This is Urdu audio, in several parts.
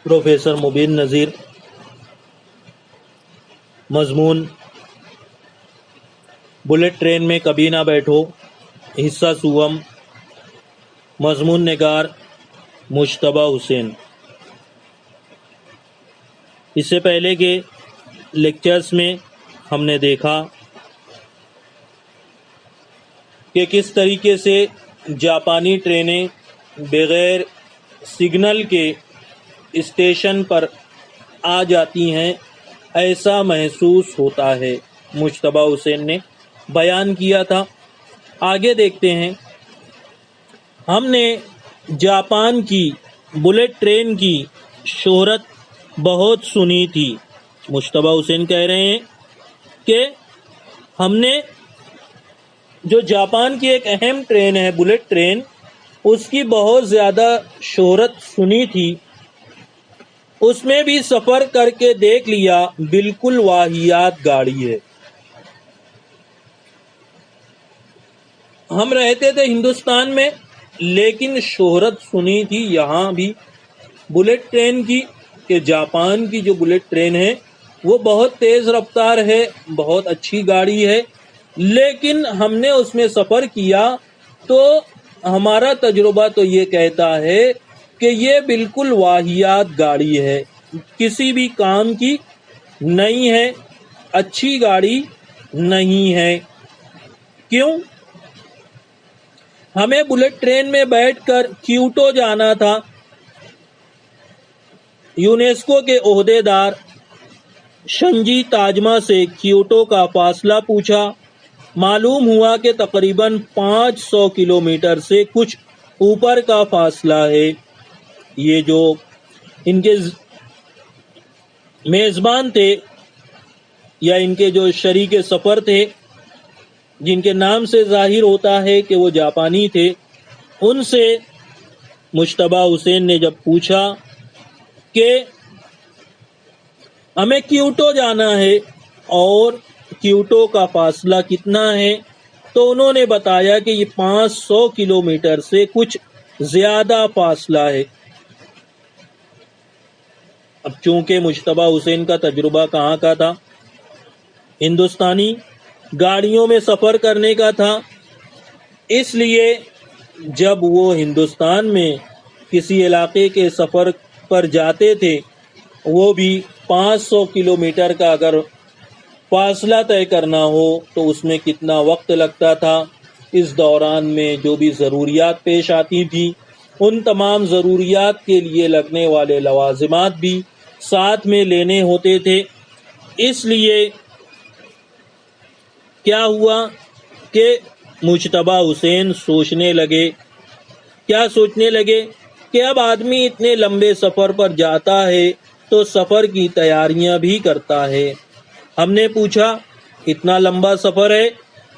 پروفیسر مبین نذیر۔ مضمون بلٹ ٹرین میں کبھی نہ بیٹھو، حصہ سوم۔ مضمون نگار مجتبیٰ حسین۔ اس سے پہلے کے لیکچرز میں ہم نے دیکھا کہ کس طریقے سے جاپانی ٹرینیں بغیر سگنل کے اسٹیشن پر آ جاتی ہیں، ایسا محسوس ہوتا ہے، مجتبیٰ حسین نے بیان کیا تھا۔ آگے دیکھتے ہیں۔ ہم نے جاپان کی بلٹ ٹرین کی شہرت بہت سنی تھی۔ مجتبیٰ حسین کہہ رہے ہیں کہ ہم نے جو جاپان کی ایک اہم ٹرین ہے بلٹ ٹرین، اس کی بہت زیادہ شہرت سنی تھی، اس میں بھی سفر کر کے دیکھ لیا، بالکل واہیات گاڑی ہے۔ ہم رہتے تھے ہندوستان میں، لیکن شہرت سنی تھی یہاں بھی بلٹ ٹرین کی، کہ جاپان کی جو بلٹ ٹرین ہے وہ بہت تیز رفتار ہے، بہت اچھی گاڑی ہے، لیکن ہم نے اس میں سفر کیا تو ہمارا تجربہ تو یہ کہتا ہے کہ یہ بالکل واہیات گاڑی ہے، کسی بھی کام کی نہیں ہے، اچھی گاڑی نہیں ہے۔ کیوں؟ ہمیں بلٹ ٹرین میں بیٹھ کر کیوٹو جانا تھا۔ یونیسکو کے عہدے دار شنجی تاجما سے کیوٹو کا فاصلہ پوچھا، معلوم ہوا کہ تقریباً 500 کلومیٹر سے کچھ اوپر کا فاصلہ ہے۔ یہ جو ان کے میزبان تھے یا ان کے جو شریک سفر تھے، جن کے نام سے ظاہر ہوتا ہے کہ وہ جاپانی تھے، ان سے مجتبیٰ حسین نے جب پوچھا کہ ہمیں کیوٹو جانا ہے اور کیوٹو کا فاصلہ کتنا ہے، تو انہوں نے بتایا کہ یہ 500 کلومیٹر سے کچھ زیادہ فاصلہ ہے۔ اب چونکہ مجتبیٰ حسین کا تجربہ کہاں کا تھا؟ ہندوستانی گاڑیوں میں سفر کرنے کا تھا، اس لیے جب وہ ہندوستان میں کسی علاقے کے سفر پر جاتے تھے، وہ بھی 500 کلومیٹر کا اگر فاصلہ طے کرنا ہو تو اس میں کتنا وقت لگتا تھا۔ اس دوران میں جو بھی ضروریات پیش آتی تھی، ان تمام ضروریات کے لیے لگنے والے لوازمات بھی ساتھ میں لینے ہوتے تھے۔ اس لیے کیا ہوا کہ مجتبیٰ حسین سوچنے لگے کہ اب آدمی اتنے لمبے سفر پر جاتا ہے تو سفر کی تیاریاں بھی کرتا ہے۔ ہم نے پوچھا اتنا لمبا سفر ہے،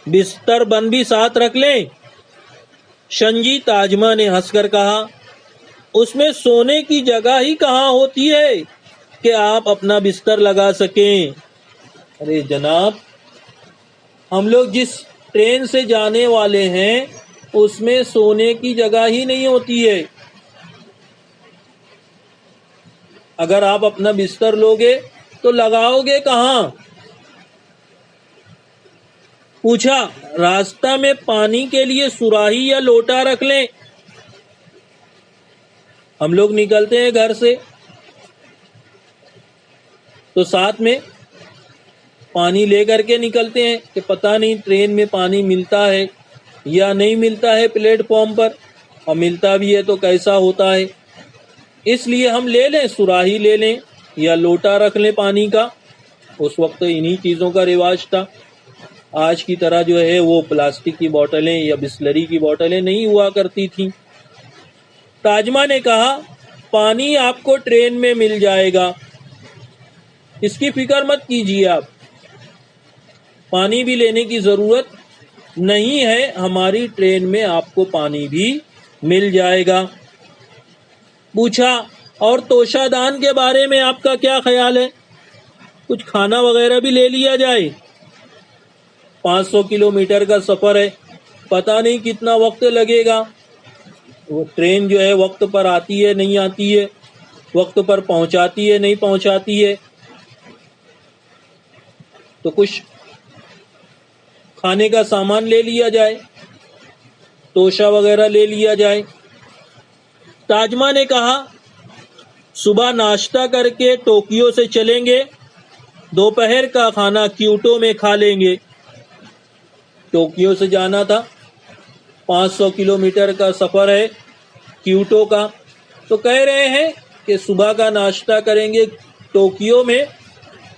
بستر بند بھی ساتھ رکھ لیں؟ شنجی تاجما نے ہنس کر کہا، اس میں سونے کی جگہ ہی کہاں ہوتی ہے کہ آپ اپنا بستر لگا سکیں؟ ارے جناب، ہم لوگ جس ٹرین سے جانے والے ہیں اس میں سونے کی جگہ ہی نہیں ہوتی ہے۔ اگر آپ اپنا بستر لوگے تو لگاؤ گے کہاں؟ پوچھا راستہ میں پانی کے لیے سراہی یا لوٹا رکھ لیں؟ ہم لوگ نکلتے ہیں گھر سے تو ساتھ میں پانی لے کر کے نکلتے ہیں کہ پتہ نہیں ٹرین میں پانی ملتا ہے یا نہیں ملتا ہے پلیٹ فارم پر، اور ملتا بھی ہے تو کیسا ہوتا ہے۔ اس لیے ہم لے لیں، سراہی لے لیں یا لوٹا رکھ لیں پانی کا۔ اس وقت انہی چیزوں کا رواج تھا۔ آج کی طرح جو ہے وہ پلاسٹک کی بوتلیں یا بسلری کی بوتلیں نہیں ہوا کرتی تھیں۔ تاجما نے کہا پانی آپ کو ٹرین میں مل جائے گا، اس کی فکر مت کیجیے، آپ پانی بھی لینے کی ضرورت نہیں ہے، ہماری ٹرین میں آپ کو پانی بھی مل جائے گا۔ پوچھا اور توشہ دان کے بارے میں آپ کا کیا خیال ہے؟ کچھ کھانا وغیرہ بھی لے لیا جائے؟ 500 کلومیٹر کا سفر ہے، پتہ نہیں کتنا وقت لگے گا، وہ ٹرین جو ہے وقت پر آتی ہے نہیں آتی ہے، وقت پر پہنچاتی ہے نہیں پہنچاتی ہے، تو کچھ کھانے کا سامان لے لیا جائے، توشہ وغیرہ لے لیا جائے۔ تاجمہ نے کہا صبح ناشتہ کر کے ٹوکیو سے چلیں گے، دوپہر کا کھانا کیوٹو میں کھا لیں گے۔ ٹوکیو سے جانا تھا، 500 کلومیٹر کا سفر ہے کیوٹو کا، تو کہہ رہے ہیں کہ صبح کا ناشتہ کریں گے ٹوکیو میں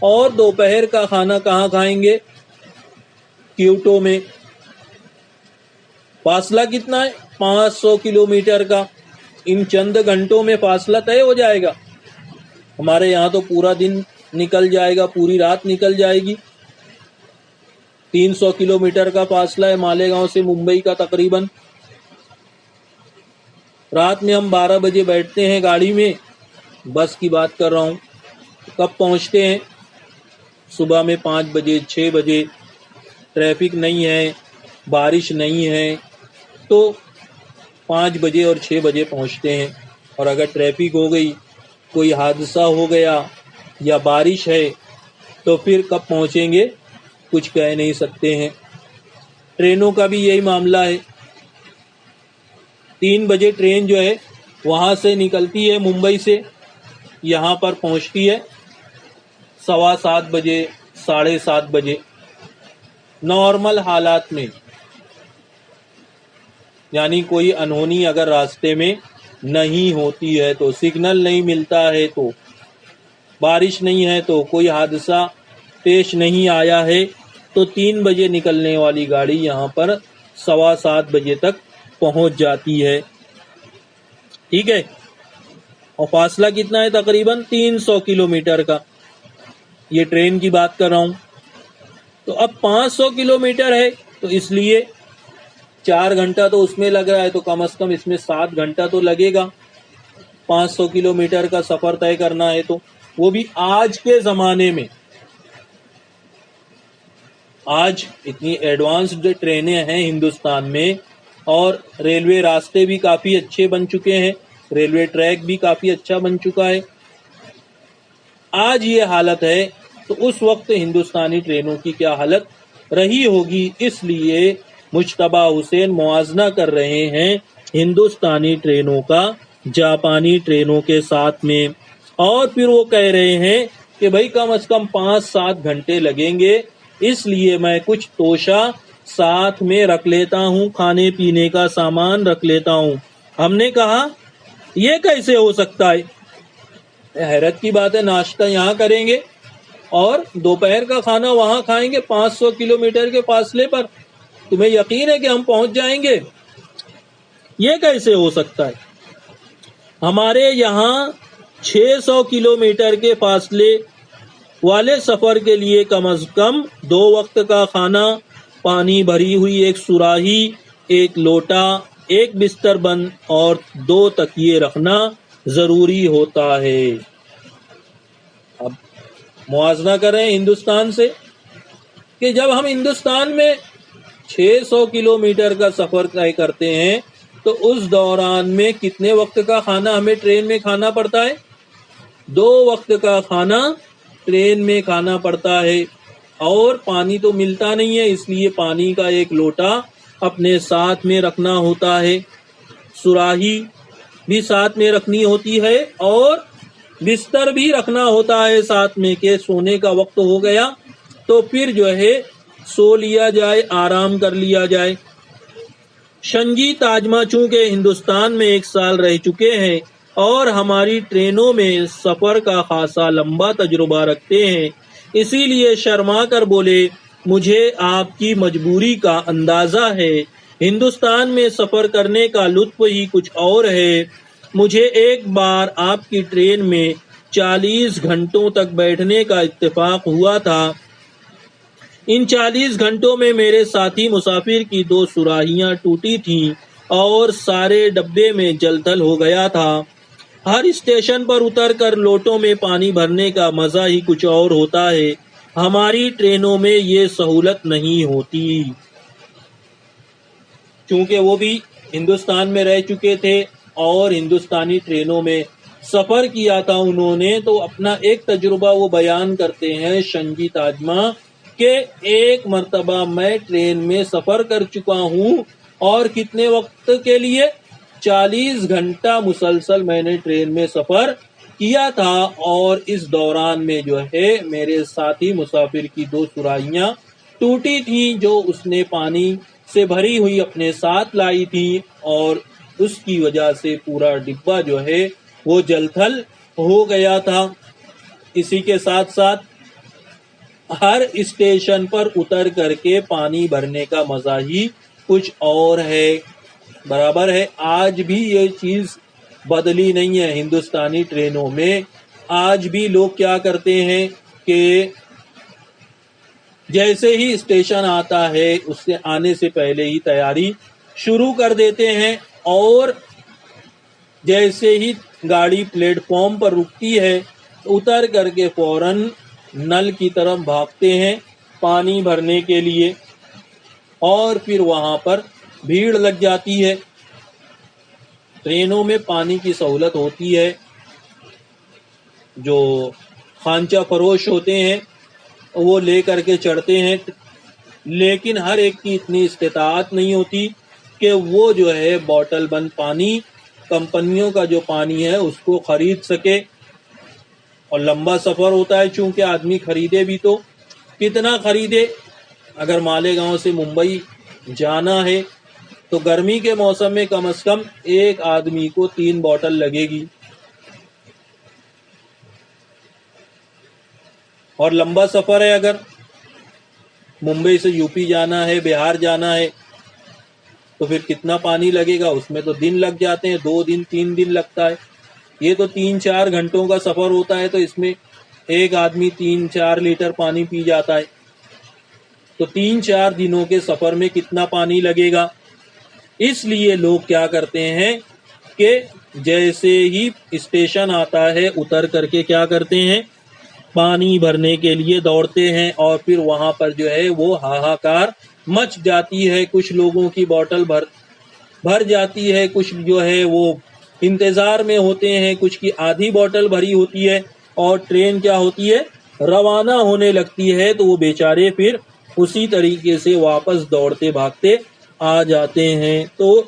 اور دوپہر کا کھانا کہاں کھائیں گے؟ کیوٹو میں۔ فاصلہ کتنا ہے؟ 500 کلومیٹر کا۔ ان چند گھنٹوں میں فاصلہ طے ہو جائے گا۔ ہمارے یہاں تو پورا دن نکل جائے گا، پوری رات نکل جائے گی۔ 300 کلومیٹر کا فاصلہ ہے مالیگاؤں سے ممبئی کا تقریباً۔ رات میں ہم 12 بجے بیٹھتے ہیں گاڑی میں، بس کی بات کر رہا ہوں، کب پہنچتے ہیں؟ صبح میں 5 بجے 6 بجے، ٹریفک نہیں ہے، بارش نہیں ہے تو 5 بجے اور 6 بجے پہنچتے ہیں۔ اور اگر ٹریفک ہو گئی، کوئی حادثہ ہو گیا یا بارش ہے تو پھر کب پہنچیں گے کچھ کہہ نہیں سکتے ہیں۔ ٹرینوں کا بھی یہی معاملہ ہے۔ 3 بجے ٹرین جو ہے وہاں سے نکلتی ہے ممبئی سے، یہاں پر پہنچتی ہے 7:15 بجے 7:30 بجے نارمل حالات میں، یعنی کوئی انہونی اگر راستے میں نہیں ہوتی ہے تو، سگنل نہیں ملتا ہے تو، بارش نہیں ہے تو، کوئی حادثہ پیش نہیں آیا ہے تو 3 بجے نکلنے والی گاڑی یہاں پر 7:15 بجے تک پہنچ جاتی ہے۔ ٹھیک ہے، اور فاصلہ کتنا ہے؟ تقریباً 300 کلومیٹر کا۔ یہ ٹرین کی بات کر رہا ہوں۔ تو اب 500 کلومیٹر ہے تو اس لیے 4 گھنٹہ تو اس میں لگ رہا ہے، تو کم از کم اس میں 7 گھنٹہ تو لگے گا 500 کلومیٹر کا سفر طے کرنا ہے تو، وہ بھی آج کے زمانے میں۔ آج اتنی ایڈوانسڈ ٹرینیں ہیں ہندوستان میں، اور ریلوے راستے بھی کافی اچھے بن چکے ہیں، ریلوے ٹریک بھی کافی اچھا بن چکا ہے۔ آج یہ حالت ہے تو اس وقت ہندوستانی ٹرینوں کی کیا حالت رہی ہوگی؟ اس لیے مجتبیٰ حسین موازنہ کر رہے ہیں ہندوستانی ٹرینوں کا جاپانی ٹرینوں کے ساتھ میں، اور پھر وہ کہہ رہے ہیں کہ بھائی کم از کم 5-7 گھنٹے لگیں گے، اس لیے میں کچھ توشہ ساتھ میں رکھ لیتا ہوں، کھانے پینے کا سامان رکھ لیتا ہوں۔ ہم نے کہا یہ کیسے ہو سکتا ہے؟ حیرت کی بات ہے، ناشتہ یہاں کریں گے اور دوپہر کا کھانا وہاں کھائیں گے 500 کلومیٹر کے فاصلے پر، تمہیں یقین ہے کہ ہم پہنچ جائیں گے؟ یہ کیسے ہو سکتا ہے؟ ہمارے یہاں 600 کلومیٹر کے فاصلے والے سفر کے لیے کم از کم 2 وقت کا کھانا، پانی بھری ہوئی ایک سراہی، ایک لوٹا، ایک بستر بند اور 2 تکیے رکھنا ضروری ہوتا ہے۔ اب موازنہ کریں ہندوستان سے، کہ جب ہم ہندوستان میں 600 کلومیٹر کا سفر طے کرتے ہیں تو اس دوران میں کتنے وقت کا کھانا ہمیں ٹرین میں کھانا پڑتا ہے؟ 2 وقت کا کھانا ٹرین میں کھانا پڑتا ہے، اور پانی تو ملتا نہیں ہے، اس لیے پانی کا ایک لوٹا اپنے ساتھ میں رکھنا ہوتا ہے، سراہی بھی ساتھ میں رکھنی ہوتی ہے، اور بستر بھی رکھنا ہوتا ہے ساتھ میں، کہ سونے کا وقت ہو گیا تو پھر جو ہے سو لیا جائے، آرام کر لیا جائے۔ شنجی تاجمہ چونکہ ہندوستان میں 1 سال رہ چکے ہیں اور ہماری ٹرینوں میں سفر کا خاصا لمبا تجربہ رکھتے ہیں، اسی لیے شرما کر بولے مجھے آپ کی مجبوری کا اندازہ ہے، ہندوستان میں سفر کرنے کا لطف ہی کچھ اور ہے۔ مجھے ایک بار آپ کی ٹرین میں 40 گھنٹوں تک بیٹھنے کا اتفاق ہوا تھا، ان 40 گھنٹوں میں میرے ساتھی مسافر کی 2 سراہیاں ٹوٹی تھیں اور سارے ڈبے میں جل تھل ہو گیا تھا۔ ہر اسٹیشن پر اتر کر لوٹوں میں پانی بھرنے کا مزہ ہی کچھ اور ہوتا ہے، ہماری ٹرینوں میں یہ سہولت نہیں ہوتی۔ چونکہ وہ بھی ہندوستان میں رہ چکے تھے اور ہندوستانی ٹرینوں میں سفر کیا تھا انہوں نے، تو اپنا ایک تجربہ وہ بیان کرتے ہیں شنجی تاجمہ کہ ایک مرتبہ میں ٹرین میں سفر کر چکا ہوں، اور کتنے وقت کے لیے؟ 40 گھنٹہ مسلسل میں نے ٹرین میں سفر کیا تھا، اور اس دوران میں جو ہے میرے ساتھی مسافر کی 2 سراہیاں ٹوٹی تھیں جو اس نے پانی سے بھری ہوئی اپنے ساتھ لائی تھی، اور اس کی وجہ سے پورا ڈبہ جو ہے وہ جل تھل ہو گیا تھا۔ اسی کے ساتھ ساتھ ہر اسٹیشن پر اتر کر کے پانی بھرنے کا مزہ ہی کچھ اور ہے، برابر ہے۔ آج بھی یہ چیز بدلی نہیں ہے ہندوستانی ٹرینوں میں۔ آج بھی لوگ کیا کرتے ہیں کہ جیسے ہی اسٹیشن آتا ہے اس سے آنے سے پہلے ہی تیاری شروع کر دیتے ہیں، اور جیسے ہی گاڑی پلیٹ فارم پر رکتی ہے اتر کر کے فوراً نل کی طرف بھاگتے ہیں پانی بھرنے کے لیے، اور پھر وہاں پر بھیڑ لگ جاتی ہے۔ ٹرینوں میں پانی کی سہولت ہوتی ہے، جو خانچہ فروش ہوتے ہیں وہ لے کر کے چڑھتے ہیں، لیکن ہر ایک کی اتنی استطاعت نہیں ہوتی کہ وہ جو ہے بوتل بند پانی، کمپنیوں کا جو پانی ہے اس کو خرید سکے، اور لمبا سفر ہوتا ہے چونکہ آدمی خریدے بھی تو کتنا خریدے۔ اگر مالیگاؤں سے ممبئی جانا ہے تو گرمی کے موسم میں کم از کم ایک آدمی کو 3 بوتل لگے گی، اور لمبا سفر ہے، اگر ممبئی سے یو پی جانا ہے، بہار جانا ہے تو پھر کتنا پانی لگے گا؟ اس میں تو دن لگ جاتے ہیں، 2 دن 3 دن لگتا ہے۔ یہ تو 3-4 گھنٹوں کا سفر ہوتا ہے، تو اس میں ایک آدمی 3-4 لیٹر پانی پی جاتا ہے، تو 3-4 دنوں کے سفر میں کتنا پانی لگے گا؟ اس لیے لوگ کیا کرتے ہیں کہ جیسے ہی اسٹیشن آتا ہے اتر کر کے کیا کرتے ہیں، پانی بھرنے کے لیے دوڑتے ہیں، اور پھر وہاں پر جو ہے وہ ہاہاکار مچ جاتی ہے۔ کچھ لوگوں کی بوتل بھر جاتی ہے، کچھ جو ہے وہ انتظار میں ہوتے ہیں، کچھ کی آدھی بوتل بھری ہوتی ہے، اور ٹرین کیا ہوتی ہے، روانہ ہونے لگتی ہے، تو وہ بیچارے پھر اسی طریقے سے واپس دوڑتے بھاگتے آ جاتے ہیں۔ تو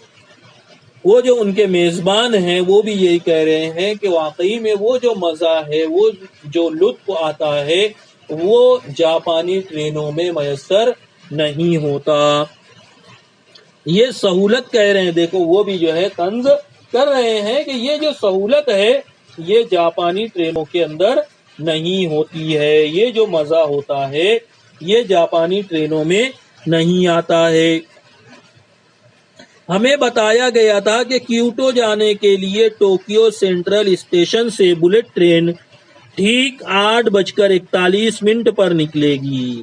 وہ جو ان کے میزبان ہیں وہ بھی یہی کہہ رہے ہیں کہ واقعی میں وہ جو مزہ ہے، وہ جو لطف آتا ہے، وہ جاپانی ٹرینوں میں میسر نہیں ہوتا۔ یہ سہولت کہہ رہے ہیں، دیکھو وہ بھی جو ہے طنز کر رہے ہیں کہ یہ جو سہولت ہے یہ جاپانی ٹرینوں کے اندر نہیں ہوتی ہے، یہ جو مزہ ہوتا ہے یہ جاپانی ٹرینوں میں نہیں آتا ہے۔ ہمیں بتایا گیا تھا کہ کیوٹو جانے کے لیے ٹوکیو سینٹرل اسٹیشن سے بلٹ ٹرین ٹھیک 8:41 پر نکلے گی۔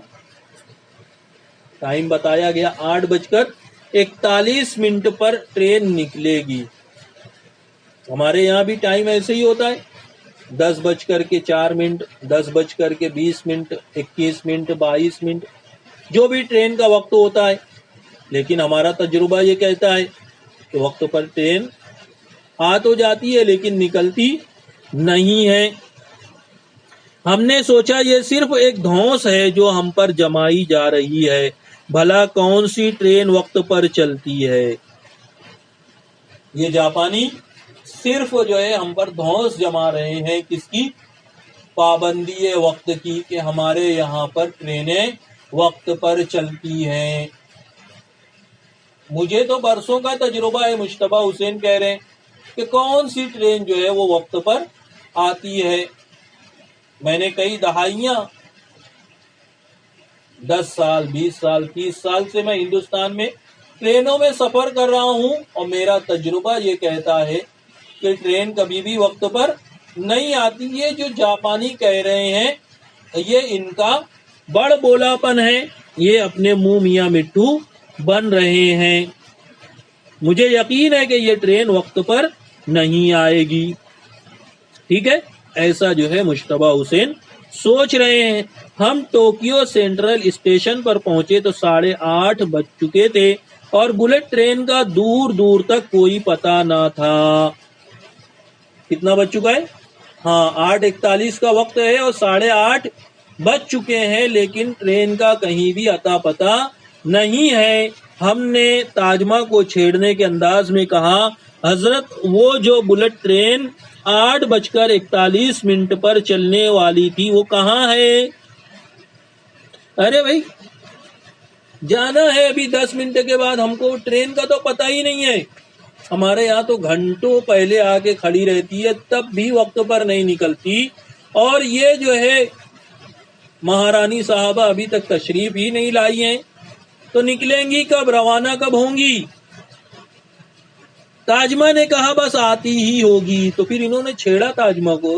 ٹائم بتایا گیا 8:41 پر ٹرین نکلے گی۔ ہمارے یہاں بھی ٹائم ایسے ہی ہوتا ہے، 10:04، 10:20، 21، 22، جو بھی ٹرین کا وقت ہوتا ہے، لیکن ہمارا تجربہ یہ کہتا ہے کہ وقت پر ٹرین آ تو جاتی ہے لیکن نکلتی نہیں ہے۔ ہم نے سوچا یہ صرف ایک دھونس ہے جو ہم پر جمائی جا رہی ہے، بھلا کون سی ٹرین وقت پر چلتی ہے؟ یہ جاپانی صرف جو ہے ہم پر دھونس جما رہے ہیں، کس کی؟ پابندی وقت کی، کہ ہمارے یہاں پر ٹرینیں وقت پر چلتی ہیں۔ مجھے تو برسوں کا تجربہ ہے، مشتبہ حسین کہہ رہے ہیں کہ کون سی ٹرین جو ہے وہ وقت پر آتی ہے۔ میں نے کئی دہائیاں، 10 سال، 20 سال، 30 سال سے میں ہندوستان میں ٹرینوں میں سفر کر رہا ہوں، اور میرا تجربہ یہ کہتا ہے کہ ٹرین کبھی بھی وقت پر نہیں آتی۔ یہ جو جاپانی کہہ رہے ہیں یہ ان کا بڑ بولا پن ہے، یہ اپنے منہ میاں مٹھو بن رہے ہیں۔ مجھے یقین ہے کہ یہ ٹرین وقت پر نہیں آئے گی، ٹھیک ہے؟ ایسا جو ہے مشتبہ حسین سوچ رہے ہیں۔ ہم ٹوکیو سینٹرل اسٹیشن پر پہنچے تو 8:30 بج چکے تھے، اور بلٹ ٹرین کا دور دور تک کوئی پتہ نہ تھا۔ کتنا بج چکا ہے؟ ہاں 8:41 کا وقت ہے اور 8:30 بج چکے ہیں، لیکن ٹرین کا کہیں بھی اتا پتہ نہیں ہے۔ ہم نے تاجمہ کو چھیڑنے کے انداز میں کہا، حضرت وہ جو بلٹ ٹرین 8:41 پر چلنے والی تھی وہ کہاں ہے؟ ارے بھائی جانا ہے ابھی 10 منٹ کے بعد، ہم کو ٹرین کا تو پتہ ہی نہیں ہے۔ ہمارے یہاں تو گھنٹوں پہلے آ کے کھڑی رہتی ہے، تب بھی وقت پر نہیں نکلتی، اور یہ جو ہے مہارانی صاحبہ ابھی تک تشریف ہی نہیں لائی ہیں، تو نکلیں گی کب، روانہ کب ہوں گی؟ تاجمہ نے کہا بس آتی ہی ہوگی، تو پھر انہوں نے چھیڑا تاجمہ کو۔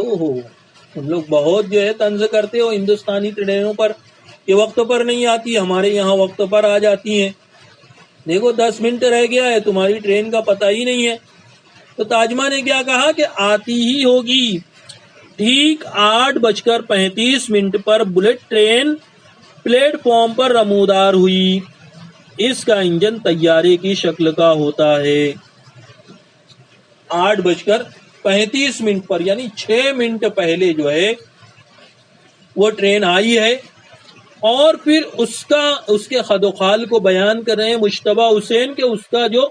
ہم لوگ بہت جو ہے طنز کرتے ہو ہندوستانی ٹرینوں پر کہ وقت پر نہیں آتی، ہمارے یہاں وقت پر آ جاتی ہیں۔ دیکھو 10 منٹ رہ گیا ہے، تمہاری ٹرین کا پتہ ہی نہیں ہے۔ تو تاجمہ نے کیا کہا کہ آتی ہی ہوگی۔ ٹھیک 8:35 پر بلٹ ٹرین پلیٹ فارم پر نمودار ہوئی۔ اس کا انجن طیارے کی شکل کا ہوتا ہے۔ 8:35 پر یعنی 6 منٹ پہلے جو ہے وہ ٹرین آئی ہے، اور پھر اس کے خد و خال کو بیان کر رہے ہیں مجتبیٰ حسین کہ اس کا جو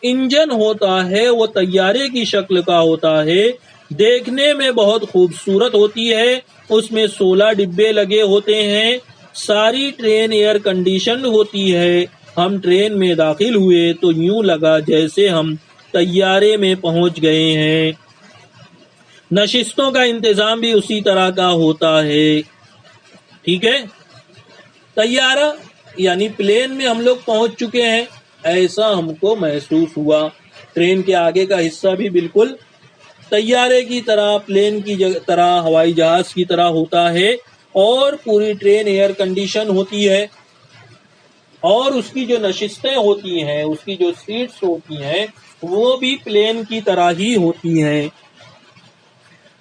انجن ہوتا ہے وہ طیارے کی شکل کا ہوتا ہے، دیکھنے میں بہت خوبصورت ہوتی ہے، اس میں 16 ڈبے لگے ہوتے ہیں، ساری ٹرین ایئر کنڈیشنڈ ہوتی ہے۔ ہم ٹرین میں داخل ہوئے تو یوں لگا جیسے ہم طیارے میں پہنچ گئے ہیں۔ نشستوں کا انتظام بھی اسی طرح کا ہوتا ہے۔ ٹھیک ہے، طیارہ یعنی پلین میں ہم لوگ پہنچ چکے ہیں، ایسا ہم کو محسوس ہوا۔ ٹرین کے آگے کا حصہ بھی بالکل طیارے کی طرح، پلین کی طرح، ہوائی جہاز کی طرح ہوتا ہے، اور پوری ٹرین ایئر کنڈیشن ہوتی ہے، اور اس کی جو نشستیں ہوتی ہیں، اس کی جو سیٹس ہوتی ہیں وہ بھی پلین کی طرح ہی ہوتی ہیں۔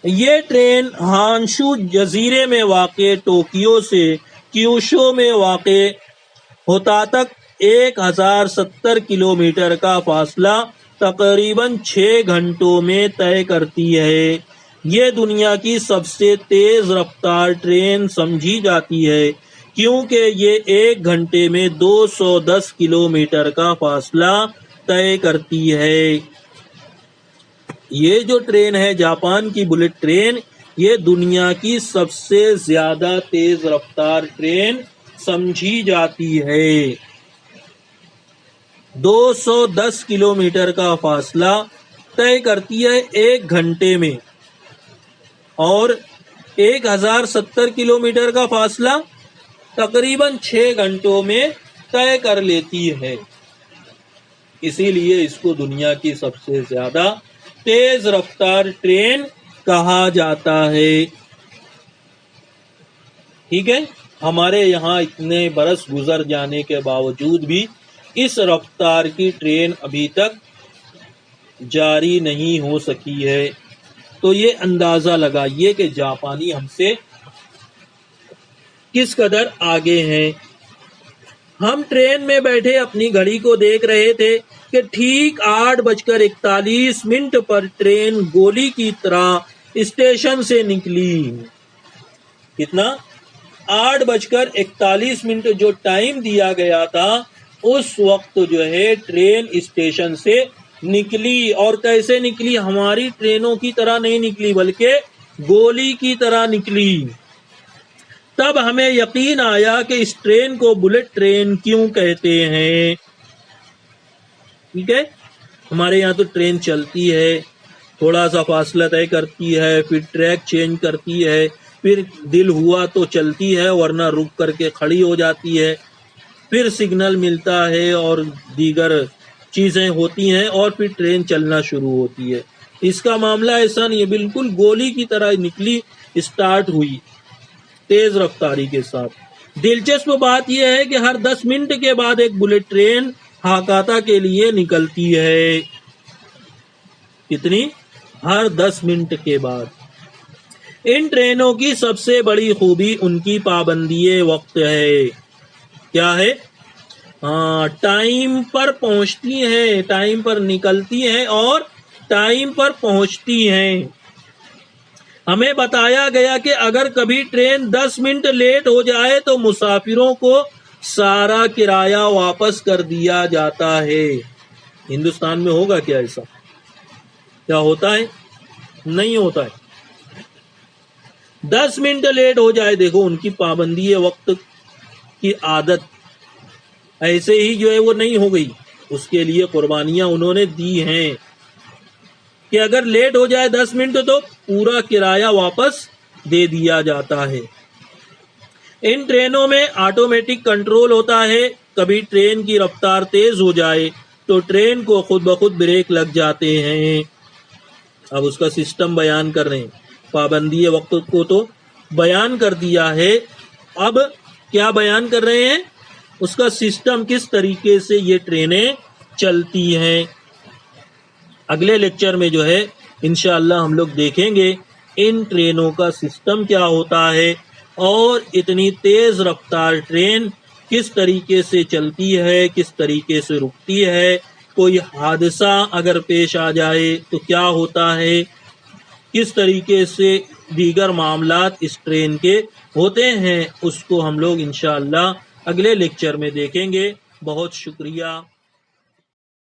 یہ ٹرین ہانشو جزیرے میں واقع ٹوکیو سے کیوشو میں واقع ہوتا تک 1070 کلومیٹر کا فاصلہ تقریباً 6 گھنٹوں میں طے کرتی ہے۔ یہ دنیا کی سب سے تیز رفتار ٹرین سمجھی جاتی ہے، کیونکہ یہ 1 گھنٹے میں 210 کلومیٹر کا فاصلہ طے کرتی ہے۔ یہ جو ٹرین ہے جاپان کی بلٹ ٹرین، یہ دنیا کی سب سے زیادہ تیز رفتار ٹرین سمجھی جاتی ہے۔ 210 کلومیٹر کا فاصلہ طے کرتی ہے 1 گھنٹے میں، اور 1070 کلومیٹر کا فاصلہ تقریباً 6 گھنٹوں میں طے کر لیتی ہے۔ اسی لیے اس کو دنیا کی سب سے زیادہ تیز رفتار ٹرین کہا جاتا ہے۔ ٹھیک ہے، ہمارے یہاں اتنے برس گزر جانے کے باوجود بھی اس رفتار کی ٹرین ابھی تک جاری نہیں ہو سکی ہے، تو یہ اندازہ لگائیے کہ جاپانی ہم سے کس قدر آگے ہیں۔ ہم ٹرین میں بیٹھے اپنی گھڑی کو دیکھ رہے تھے کہ ٹھیک 8:41 پر ٹرین گولی کی طرح اسٹیشن سے نکلی۔ کتنا؟ 8:41 جو ٹائم دیا گیا تھا، اس وقت جو ہے ٹرین اسٹیشن سے نکلی، اور کیسے نکلی؟ ہماری ٹرینوں کی طرح نہیں نکلی بلکہ گولی کی طرح نکلی۔ تب ہمیں یقین آیا کہ اس ٹرین کو بلٹ ٹرین کیوں کہتے ہیں۔ ٹھیک ہے، ہمارے یہاں تو ٹرین چلتی ہے، تھوڑا سا فاصلہ طے کرتی ہے، پھر ٹریک چینج کرتی ہے، پھر دل ہوا تو چلتی ہے، ورنہ رک کر کے کھڑی ہو جاتی ہے، پھر سگنل ملتا ہے اور دیگر چیزیں ہوتی ہیں، اور پھر ٹرین چلنا شروع ہوتی ہے۔ اس کا معاملہ ایسا نہیں ہے، بالکل گولی کی طرح نکلی، اسٹارٹ ہوئی تیز رفتاری کے ساتھ۔ دلچسپ بات یہ ہے کہ ہر 10 منٹ کے بعد ایک بلٹ ٹرین ہاکاتا کے لیے نکلتی ہے۔ کتنی؟ ہر 10 منٹ کے بعد۔ ان ٹرینوں کی سب سے بڑی خوبی ان کی پابندی وقت ہے۔ کیا ہے؟ ٹائم پر پہنچتی ہیں، ٹائم پر نکلتی ہیں اور ٹائم پر پہنچتی ہیں۔ ہمیں بتایا گیا کہ اگر کبھی ٹرین 10 منٹ لیٹ ہو جائے تو مسافروں کو سارا کرایہ واپس کر دیا جاتا ہے۔ ہندوستان میں ہوگا کیا ایسا؟ کیا ہوتا ہے؟ نہیں ہوتا ہے۔ 10 منٹ لیٹ ہو جائے، دیکھو ان کی پابندی ہے، وقت کی عادت ایسے ہی جو ہے وہ نہیں ہو گئی، اس کے لیے قربانیاں انہوں نے دی ہیں کہ اگر لیٹ ہو جائے 10 منٹ تو پورا کرایہ واپس دے دیا جاتا ہے۔ ان ٹرینوں میں آٹومیٹک کنٹرول ہوتا ہے، کبھی ٹرین کی رفتار تیز ہو جائے تو ٹرین کو خود بخود بریک لگ جاتے ہیں۔ اب اس کا سسٹم بیان کر رہے ہیں، پابندی وقت کو تو بیان کر دیا ہے، اب کیا بیان کر رہے ہیں؟ اس کا سسٹم کس طریقے سے یہ ٹرینیں چلتی ہیں۔ اگلے لیکچر میں جو ہے انشاءاللہ ہم لوگ دیکھیں گے ان ٹرینوں کا سسٹم کیا ہوتا ہے اور اتنی تیز رفتار ٹرین کس طریقے سے چلتی ہے، کس طریقے سے رکتی ہے، کوئی حادثہ اگر پیش آ جائے تو کیا ہوتا ہے، کس طریقے سے دیگر معاملات اس ٹرین کے ہوتے ہیں، اس کو ہم لوگ انشاءاللہ اگلے لیکچر میں دیکھیں گے۔ بہت شکریہ۔